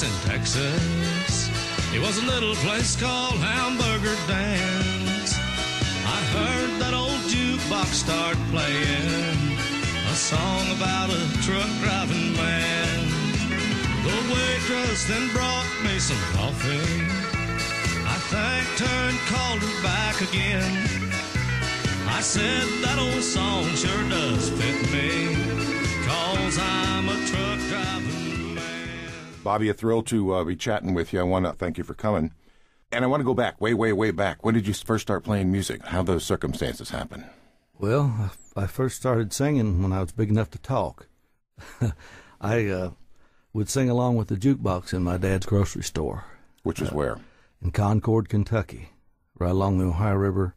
place in Texas. It was a little place called Hamburger Dance. I heard that old jukebox start playing a song about a truck driving man. The waitress then brought me some coffee. I thanked her and called her back again. I said that old song sure does fit me, 'cause I'm a truck driving man. Bobby, a thrill to be chatting with you. I want to thank you for coming. And I want to go back, way back. When did you first start playing music? How those circumstances happen? Well, I first started singing when I was big enough to talk. I would sing along with the jukebox in my dad's grocery store. Which is where? In Concord, Kentucky, right along the Ohio River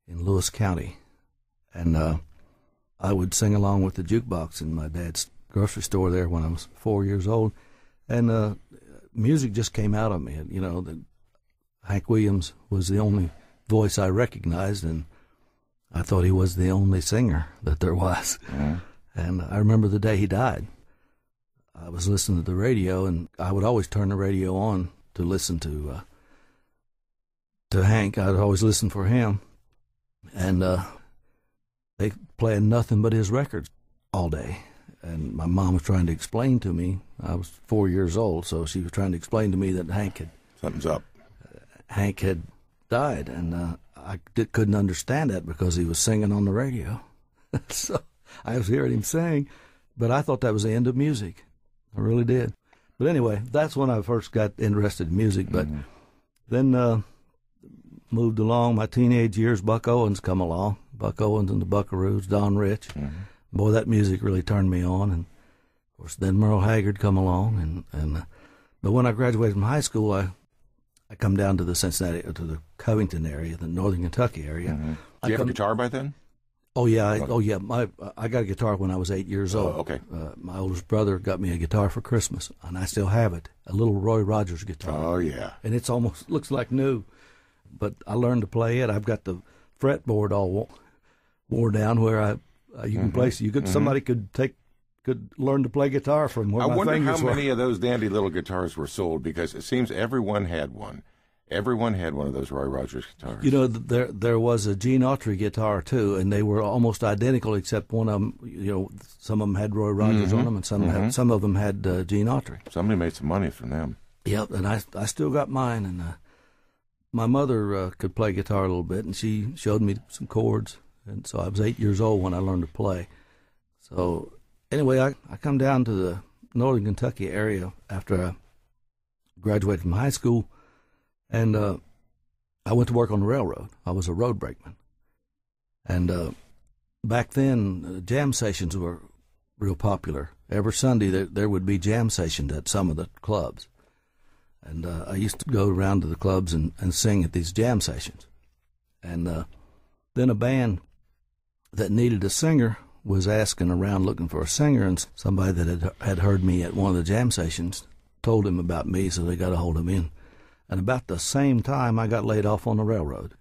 in Lewis County. And I would sing along with the jukebox in my dad's grocery store there when I was 4 years old. And music just came out of me. You know, Hank Williams was the only voice I recognized, and I thought he was the only singer that there was. Mm-hmm. And I remember the day he died. I was listening to the radio, and I would always turn the radio on to listen to Hank. I'd always listen for him. And they playing nothing but his records all day. And my mom was trying to explain to me, I was 4 years old, so she was trying to explain to me that something's up. Hank had died, and I couldn't understand that because he was singing on the radio. So I was hearing him sing, but I thought that was the end of music. I really did. But anyway, that's when I first got interested in music. But then moved along my teenage years. Buck Owens come along. Buck Owens and the Buckaroos, Don Rich. Mm-hmm. Boy, that music really turned me on. And of course, then Merle Haggard come along. But when I graduated from high school, I come down to the Cincinnati, to the Covington area, the northern Kentucky area. Mm-hmm. Did you have a guitar by then? Oh yeah, I got a guitar when I was 8 years old. Oh, okay. My oldest brother got me a guitar for Christmas, and I still have it. A little Roy Rogers guitar. Oh yeah. And it's almost looks like new, but I learned to play it. I've got the fretboard all wore down where you can play. So somebody could learn to play guitar from where my fingers were. I wonder how many of those dandy little guitars were sold, because it seems everyone had one. Everyone had one of those Roy Rogers guitars. You know, there was a Gene Autry guitar, too, and they were almost identical, except one of them, you know, some of them had Roy Rogers on them, and some of them had Gene Autry. Somebody made some money from them. Yep, and I still got mine. And my mother could play guitar a little bit, and she showed me some chords. And so I was 8 years old when I learned to play. So anyway, I come down to the northern Kentucky area after I graduated from high school. And I went to work on the railroad. I was a road brakeman. And back then, jam sessions were real popular. Every Sunday, there would be jam sessions at some of the clubs. And I used to go around to the clubs and sing at these jam sessions. And then a band that needed a singer was asking around looking for a singer, and somebody that had heard me at one of the jam sessions told him about me, so they got a hold of me. And about the same time, I got laid off on the railroad.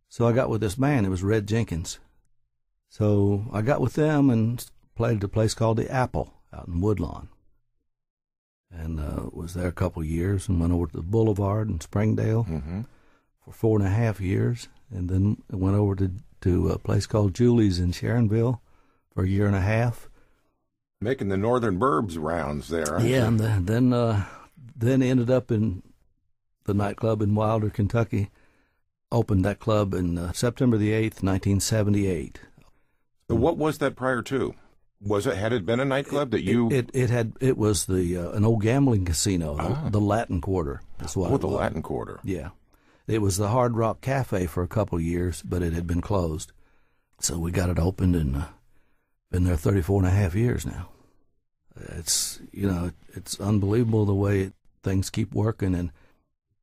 So I got with this band. It was Red Jenkins. So I got with them and played at a place called the Apple out in Woodlawn. And was there a couple of years and went over to the Boulevard in Springdale for 4.5 years. And then went over to a place called Julie's in Sharonville for 1.5 years. Making the northern burbs rounds there. Yeah, and then ended up in the nightclub in Wilder, Kentucky. Opened that club in September the 8th, 1978. So what was that prior to? Had it been a nightclub that you? It was an old gambling casino, the Latin Quarter. That's what. Oh, the Latin Quarter. Yeah, it was the Hard Rock Cafe for a couple of years, but it had been closed. So we got it opened and been there 34.5 years now. It's it's unbelievable the way things keep working, and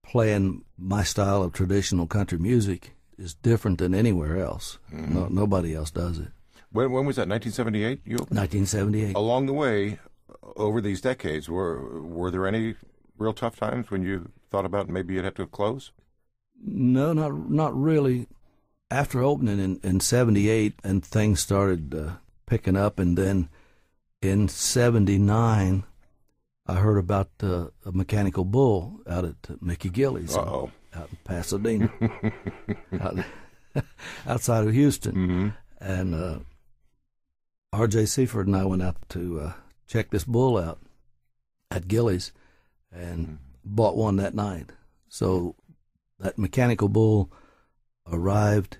playing my style of traditional country music is different than anywhere else. Mm-hmm. Nobody else does it. When was that, 1978? 1978. Along the way, over these decades, were there any real tough times when you thought about maybe you'd have to close? No, not really. After opening in 78, and things started picking up, and then in 79, I heard about a mechanical bull out at Mickey Gillies out in Pasadena, outside of Houston. And R.J. Seaford and I went out to check this bull out at Gillies and bought one that night. So that mechanical bull arrived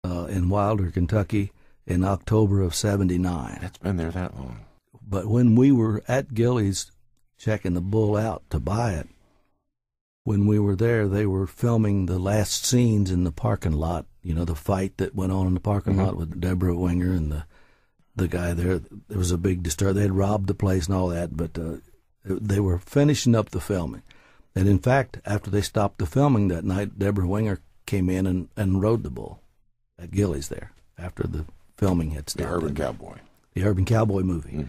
in Wilder, Kentucky in October of '79. It's been there that long. But when we were at Gillies checking the bull out to buy it, when we were there, they were filming the last scenes in the parking lot. You know, the fight that went on in the parking lot with Deborah Winger and the guy there. There was a big disturb. They had robbed the place and all that, but they were finishing up the filming. And in fact, after they stopped the filming that night, Deborah Winger came in and rode the bull at Gillies there after the filming had stopped. The Urban Cowboy. The Urban Cowboy movie.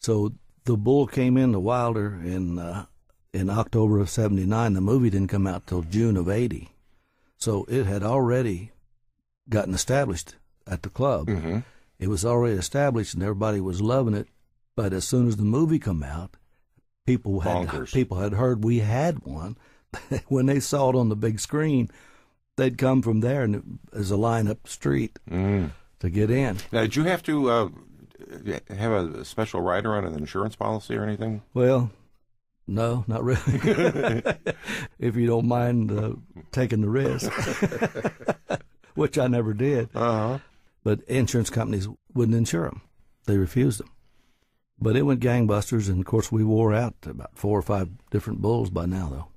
So the bull came into Wilder in October of '79. The movie didn't come out till June of '80. So it had already gotten established at the club. It was already established and everybody was loving it. But as soon as the movie come out, people had heard we had one. When they saw it on the big screen, they'd come from there, and there's a line up the street to get in. Now, did you have to have a special rider on an insurance policy or anything? Well, no, not really. If you don't mind taking the risk, which I never did. But insurance companies wouldn't insure them. They refused them. But it went gangbusters, and, of course, we wore out about 4 or 5 different bulls by now, though.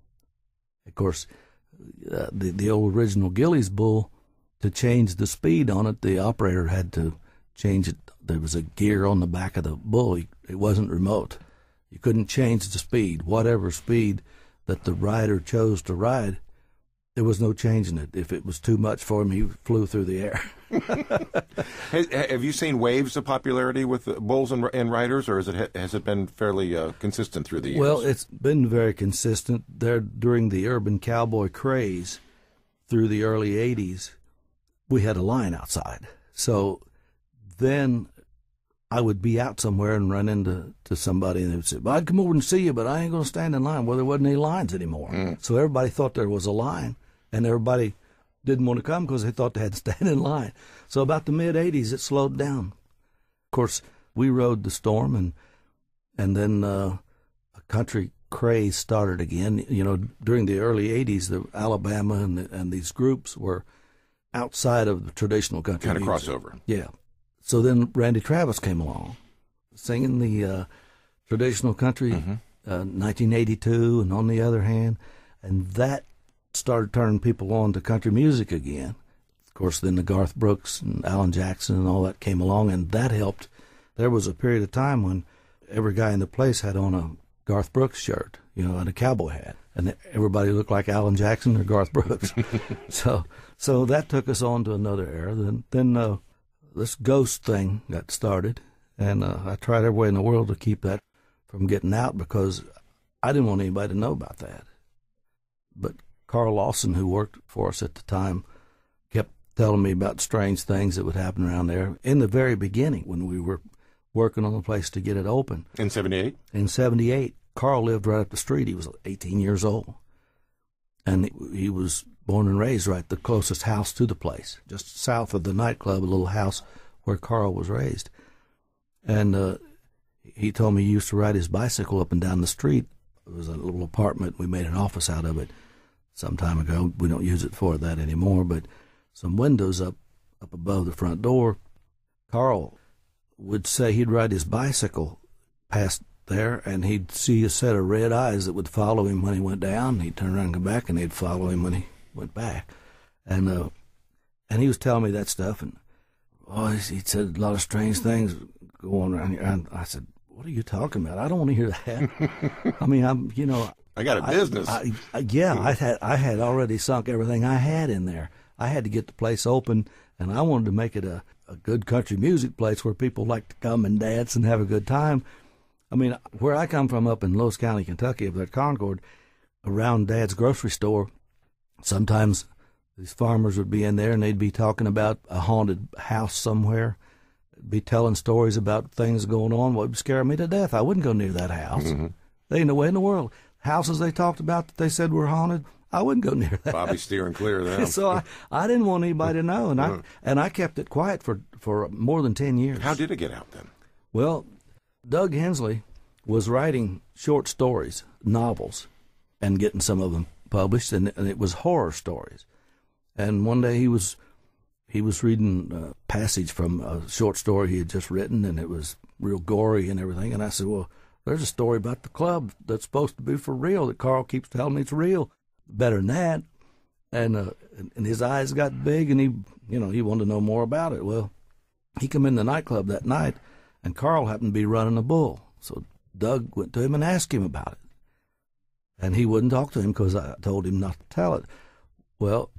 Of course, the old original Gillies bull, to change the speed on it, the operator had to change it. There was a gear on the back of the bull. It wasn't remote. You couldn't change the speed. Whatever speed that the rider chose to ride, there was no changing it. If it was too much for him, he flew through the air. Have you seen waves of popularity with bulls and riders, or has it been fairly consistent through the years? Well, it's been very consistent. There, during the urban cowboy craze through the early '80s, we had a line outside. So then I would be out somewhere and run into somebody, and they would say, well, I'd come over and see you, but I ain't going to stand in line. Well, there wasn't any lines anymore. So everybody thought there was a line, and everybody didn't want to come because they thought they had to stand in line. So about the mid-'80s, it slowed down. Of course, we rode the storm, and then a country craze started again. You know, during the early '80s, the Alabama and these groups were outside of the traditional country kind of music. crossover. Yeah. So then Randy Travis came along, singing the traditional country, 1982, and On the Other Hand, and that started turning people on to country music again. Of course, then the Garth Brooks and Alan Jackson and all that came along, and that helped. There was a period of time when every guy in the place had on a Garth Brooks shirt, you know, and a cowboy hat, and everybody looked like Alan Jackson or Garth Brooks. So that took us on to another era. Then this ghost thing got started, and I tried every way in the world to keep that from getting out because I didn't want anybody to know about that. But Carl Lawson, who worked for us at the time, kept telling me about strange things that would happen around there in the very beginning when we were working on the place to get it open. In '78? In '78. Carl lived right up the street. He was 18 years old. And he was born and raised right the closest house to the place, just south of the nightclub, a little house where Carl was raised. And he told me he used to ride his bicycle up and down the street. It was a little apartment. We made an office out of it some time ago. We don't use it for that anymore, but some windows up above the front door. Carl would say he'd ride his bicycle past there, and he'd see a set of red eyes that would follow him when he went down. He'd turn around and come back, and they'd follow him when he went back. And he was telling me that stuff, and he said a lot of strange things going around here. And I said, "What are you talking about? I don't want to hear that." I mean, I got a business. I had already sunk everything I had in there. I had to get the place open, and I wanted to make it a good country music place where people like to come and dance and have a good time. I mean, where I come from up in Lewis County, Kentucky, up there at Concord, around Dad's grocery store, sometimes these farmers would be in there and they'd be talking about a haunted house somewhere. be telling stories about things going on what would scare me to death. I wouldn't go near that house. There ain't no way in the world. Houses they talked about that they said were haunted, I wouldn't go near that. Bobby's steering clear of them. So I didn't want anybody to know, and I kept it quiet for more than 10 years. How did it get out then? Well, Doug Hensley was writing short stories, novels, and getting some of them published, and it was horror stories. And one day he was reading a passage from a short story he had just written, and it was real gory and everything. And I said, well, there's a story about the club that's supposed to be for real that Carl keeps telling me it's real. Better than that. And his eyes got big, and he wanted to know more about it. Well, he come in the nightclub that night, and Carl happened to be running a bull. So Doug went to him and asked him about it. And he wouldn't talk to him because I told him not to tell it. Well,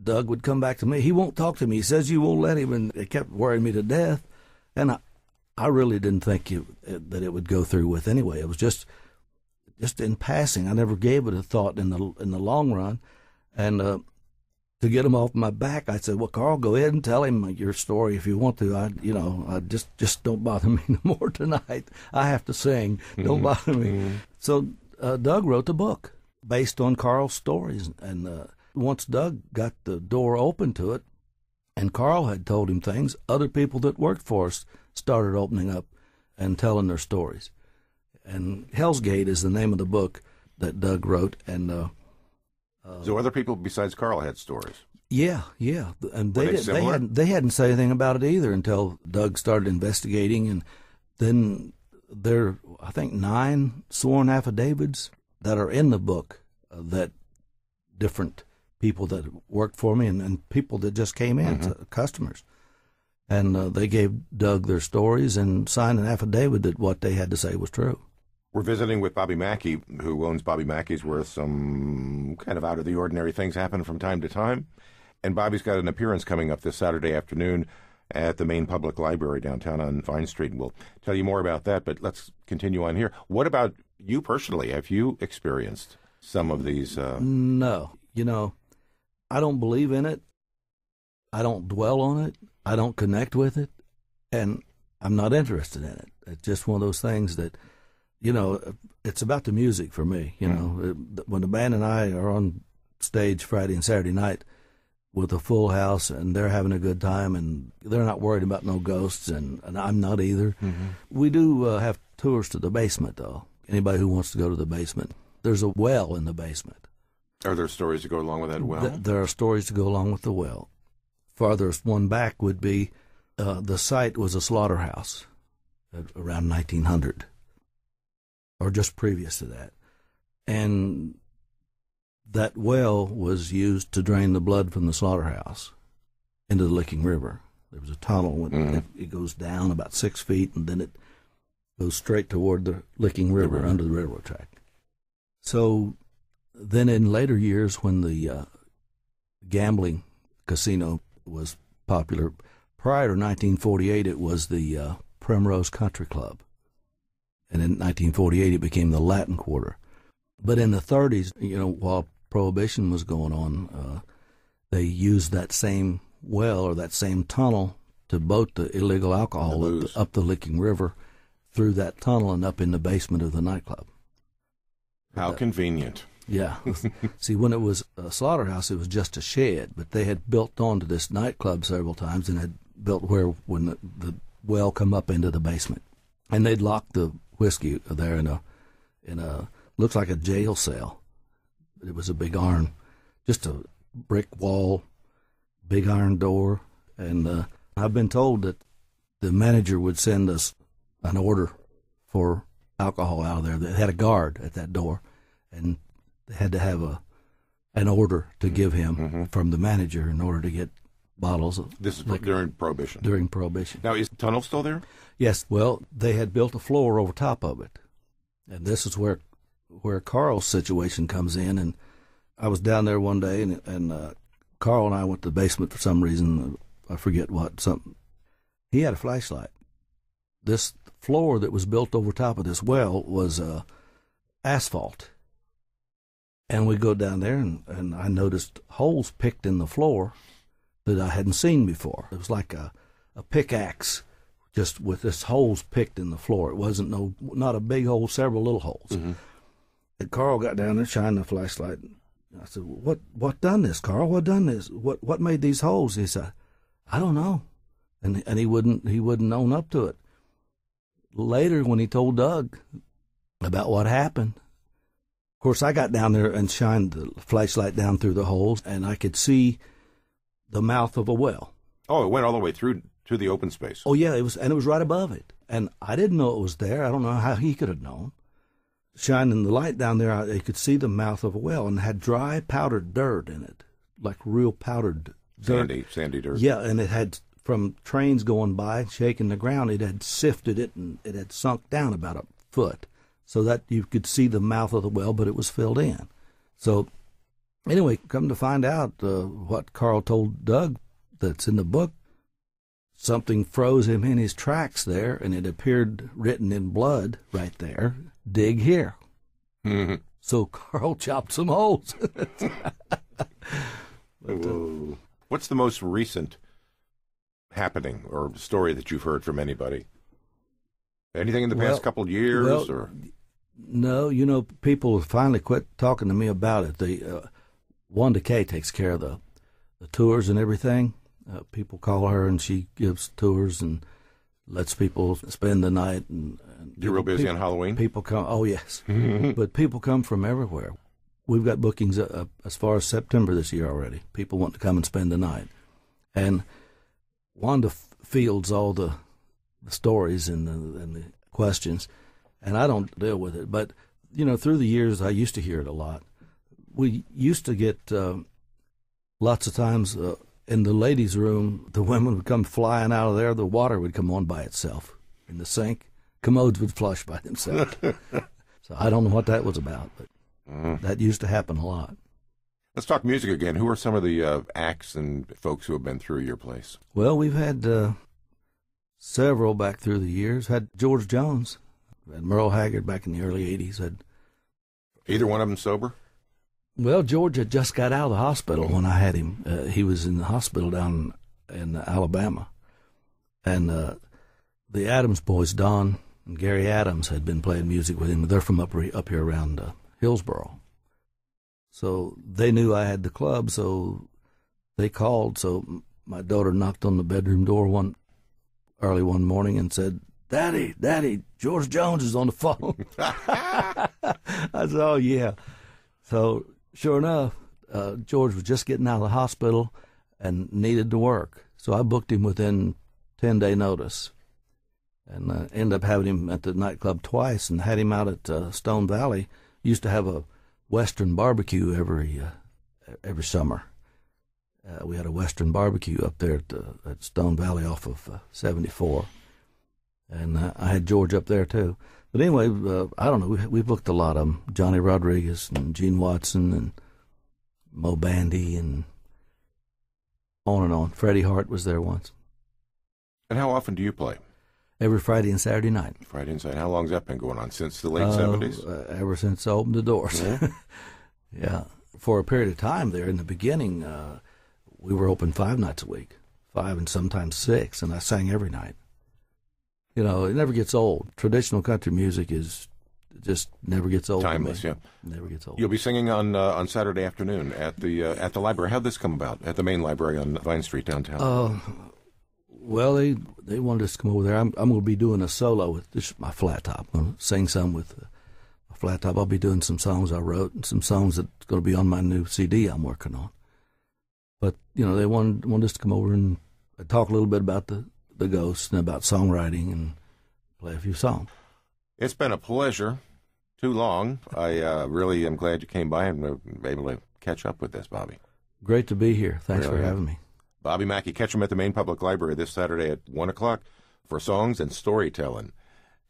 Doug would come back to me. He won't talk to me. He says you won't let him, and it kept worrying me to death. And I really didn't think that it would go through with anyway. It was just in passing. I never gave it a thought in the long run. And to get him off my back, I said, "Well, Carl, go ahead and tell him your story if you want to. I just don't bother me no more tonight. I have to sing. Don't bother me." So Doug wrote the book based on Carl's stories, and once Doug got the door open to it, and Carl had told him things, other people that worked for us started opening up and telling their stories. And Hell's Gate is the name of the book that Doug wrote. And so other people besides Carl had stories? Yeah. And they hadn't said anything about it either until Doug started investigating. And then there are, I think, 9 sworn affidavits that are in the book that different people that worked for me and people that just came in, customers. And they gave Doug their stories and signed an affidavit that what they had to say was true. We're visiting with Bobby Mackey, who owns Bobby Mackey's, where some kind of out-of-the-ordinary things happen from time to time. And Bobby's got an appearance coming up this Saturday afternoon at the Maine Public Library downtown on Vine Street. We'll tell you more about that, but let's continue on here. What about you personally? Have you experienced some of these? No. I don't believe in it. I don't dwell on it. I don't connect with it. And I'm not interested in it. It's just one of those things that, it's about the music for me. When the band and I are on stage Friday and Saturday night with a full house and they're having a good time and they're not worried about no ghosts, and I'm not either. We do have tours to the basement, though. Anybody who wants to go to the basement. There's a well in the basement. Are there stories to go along with that well? There are stories to go along with the well. Farthest one back would be the site was a slaughterhouse around 1900, or just previous to that. And that well was used to drain the blood from the slaughterhouse into the Licking River. There was a tunnel, and it goes down about 6 feet, and then it goes straight toward the Licking River under the railroad track. So then in later years, when the gambling casino was popular, prior to 1948, it was the Primrose Country Club. And in 1948, it became the Latin Quarter. But in the 30s, while Prohibition was going on, they used that same well or that same tunnel to boat the illegal alcohol up the Licking River through that tunnel and up in the basement of the nightclub. How convenient. Yeah. See, when it was a slaughterhouse, it was just a shed, but they had built onto this nightclub several times and had built when the well come up into the basement. And they'd locked the whiskey there in a looks like a jail cell. It was a big iron, just a brick wall, big iron door. And I've been told that the manager would send us an order for alcohol out of there. They had a guard at that door, and they had to have an order to give him from the manager in order to get bottles. This is during Prohibition. During Prohibition. Now, is the tunnel still there? Yes. Well, they had built a floor over top of it, and this is where Carl's situation comes in. And I was down there one day, and Carl and I went to the basement for some reason. I forget what. Something. He had a flashlight. This floor that was built over top of this well was asphalt. And we go down there, and I noticed holes picked in the floor that I hadn't seen before. It was like a pickaxe just with this holes picked in the floor. It wasn't not a big hole, several little holes. Mm-hmm. And Carl got down there, shined the flashlight. I said, "What done this, Carl? What done this? What made these holes?" He said, "I don't know," and he wouldn't own up to it. Later, when he told Doug about what happened, of course, I got down there and shined the flashlight down through the holes, and I could see the mouth of a well. Oh, it went all the way through to the open space. Oh yeah, it was right above it, and I didn't know it was there. I don't know how he could have known. Shining the light down there, I could see the mouth of a well, and it had dry powdered dirt in it, like real powdered dirt. Sandy dirt. Yeah, and it had, from trains going by, shaking the ground, it had sifted it, and it had sunk down about a foot, so that you could see the mouth of the well, but it was filled in. So anyway, come to find out what Carl told Doug that's in the book, something froze him in his tracks there, and it appeared written in blood right there, "Dig here." Mm-hmm. So Carl chopped some holes. What's the most recent happening or story that you've heard from anybody? Anything in the past couple of years? Or No, people finally quit talking to me about it. The Wanda Kay takes care of the tours and everything. People call her, and she gives tours and lets people spend the night. And you're real busy on Halloween? People come. Oh, yes. But people come from everywhere. We've got bookings as far as September this year already. People want to come and spend the night. And Wanda fields all the stories and the questions, and I don't deal with it. But, through the years, I used to hear it a lot. We used to get lots of times in the ladies' room, the women would come flying out of there. The water would come on by itself in the sink. Commodes would flush by themselves. So I don't know what that was about, but that used to happen a lot. Let's talk music again. Who are some of the acts and folks who have been through your place? Well, we've had several back through the years. Had George Jones, had Merle Haggard back in the early 80s. Had either one of them sober? Well, George had just got out of the hospital when I had him. He was in the hospital down in Alabama. And the Adams boys, Don and Gary Adams, had been playing music with him. They're from up here around Hillsboro. So they knew I had the club, so they called. So my daughter knocked on the bedroom door early one morning and said, Daddy, George Jones is on the phone. I said, oh, yeah. So sure enough, George was just getting out of the hospital and needed to work. So I booked him within 10-day notice and ended up having him at the nightclub twice and had him out at Stone Valley. Used to have a Western barbecue every summer. We had a Western barbecue up there at Stone Valley off of 74. And I had George up there, too. But anyway, I don't know, we booked a lot of them. Johnny Rodriguez and Gene Watson and Mo Bandy and on and on. Freddy Heart was there once. And how often do you play? Every Friday and Saturday night. Friday and Saturday. How long's that been going on? Since the late 70s? Ever since I opened the doors. Yeah. Yeah. For a period of time there in the beginning, we were open 5 nights a week, 5 and sometimes 6, and I sang every night. It never gets old. Traditional country music just never gets old. Timeless, yeah. Never gets old. You'll be singing on Saturday afternoon at the library. How'd this come about? At the main library on Vine Street downtown. Well, they wanted us to come over there. I'm going to be doing a solo with my flat top. I'm going to sing some with my flat top. I'll be doing some songs I wrote and some songs that's going to be on my new CD I'm working on. But they wanted us to come over and talk a little bit about the Ghosts and about songwriting and play a few songs. It's been a pleasure. Too long. I really am glad you came by and were able to catch up with this, Bobby. Great to be here. Thanks really for having me. Bobby Mackey, catch him at the Maine Public Library this Saturday at 1 o'clock for songs and storytelling.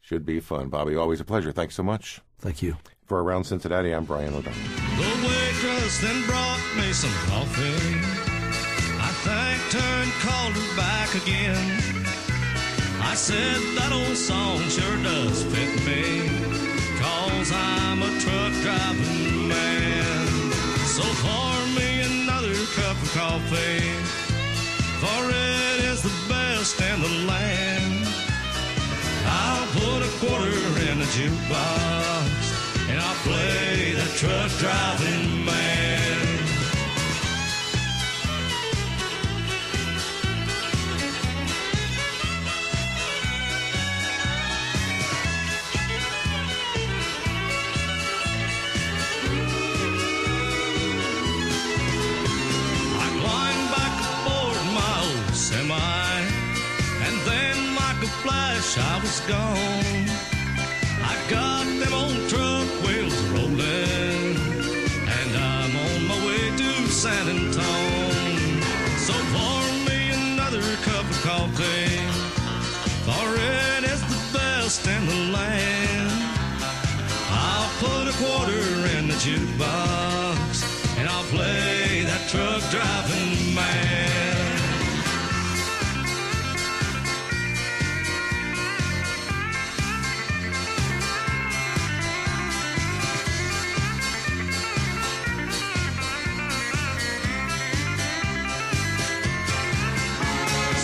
Should be fun. Bobby, always a pleasure. Thanks so much. Thank you. For Around Cincinnati, I'm Brian O'Donnell. The waitress then brought me some coffee. I thanked her and called her back again. I said that old song sure does fit me, 'cause I'm a truck driving man. So pour me another cup of coffee, for it is the best in the land. jukebox, and I'll play that truck driving man. I climbed back aboard my old semi, and then like a flash I was gone. I got them old truck wheels rolling, and I'm on my way to San Antone. So pour me another cup of coffee, for it is the best in the land. I'll put a quarter in the jukebox, and I'll play that truck driving man.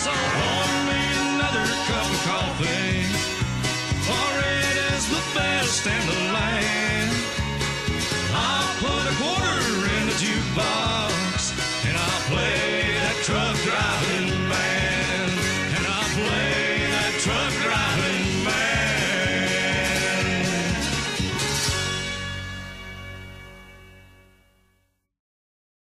So pour me another cup of coffee, for it is the best in the